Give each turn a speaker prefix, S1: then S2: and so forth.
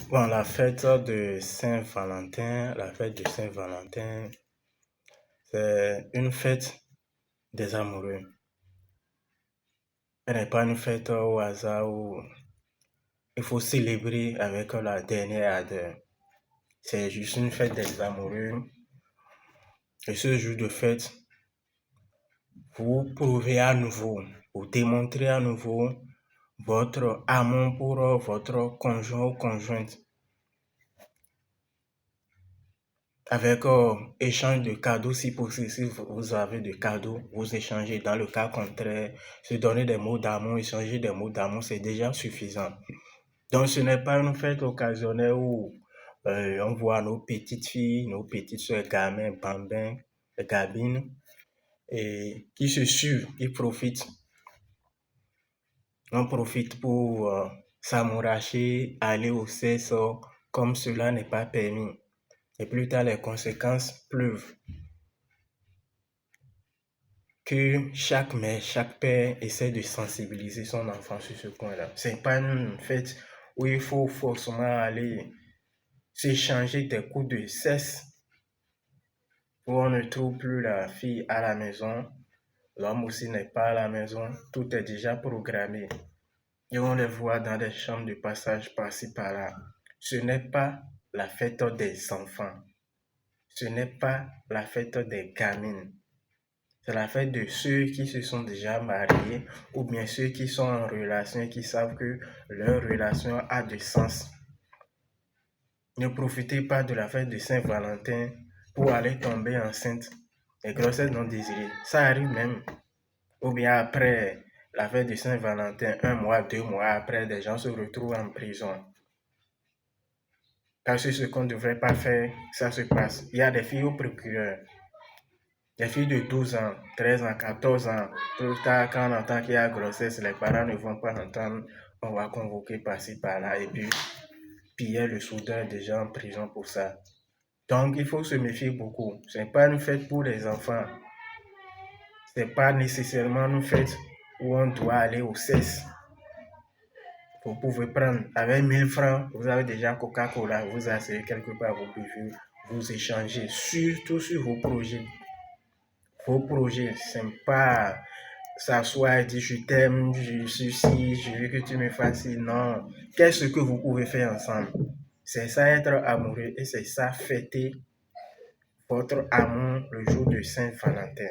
S1: Bon, la fête de Saint-Valentin, c'est une fête des amoureux. Elle n'est pas une fête au hasard où il faut célébrer avec la dernière ardeur. C'est juste une fête des amoureux. Et ce jour de fête, vous prouvez à nouveau, vous démontrez à nouveau votre amour pour votre conjoint ou conjointe. Avec échange de cadeaux, si possible, si vous avez des cadeaux, vous échangez. Dans le cas contraire, se donner des mots d'amour, échanger des mots d'amour, c'est déjà suffisant. Donc, ce n'est pas une fête occasionnelle où on voit nos petites filles, nos petites soeurs, gamins, bambins, gabines, et qui se suivent, qui profitent. On profite pour s'amouracher, aller au sexe, comme cela n'est pas permis. Et plus tard, les conséquences pleuvent. Que chaque mère, chaque père essaie de sensibiliser son enfant sur ce point-là. C'est pas une fête où il faut forcément aller s'échanger des coups de cesse où on ne trouve plus la fille à la maison, l'homme aussi n'est pas à la maison, tout est déjà programmé. Et on les voit dans des chambres de passage par-ci par-là. Ce n'est pas la fête des enfants. Ce n'est pas la fête des gamines. C'est la fête de ceux qui se sont déjà mariés ou bien ceux qui sont en relation et qui savent que leur relation a du sens. Ne profitez pas de la fête de Saint-Valentin pour aller tomber enceinte. Les grossesses non désirées, ça arrive même. Ou bien après la fête de Saint-Valentin, 1 mois, 2 mois après, des gens se retrouvent en prison. Parce que ce qu'on ne devrait pas faire, ça se passe. Il y a des filles au procureur. Les filles de 12 ans, 13 ans, 14 ans, plus tard, quand on entend qu'il y a grossesse, les parents ne vont pas entendre, on va convoquer par-ci, par-là, et puis piller le soudeur déjà en prison pour ça. Donc, il faut se méfier beaucoup. Ce n'est pas une fête pour les enfants. Ce n'est pas nécessairement une fête où on doit aller au sexe. Vous pouvez prendre, avec 1000 francs, vous avez déjà Coca-Cola, vous asseyez quelque part, vous buvez, vous échangez, surtout sur vos projets. Vos projets, c'est pas s'asseoir et dire je t'aime, je suis ci, je veux que tu me fasses ci. Non. Qu'est-ce que vous pouvez faire ensemble? C'est ça être amoureux et c'est ça fêter votre amour le jour de Saint-Valentin.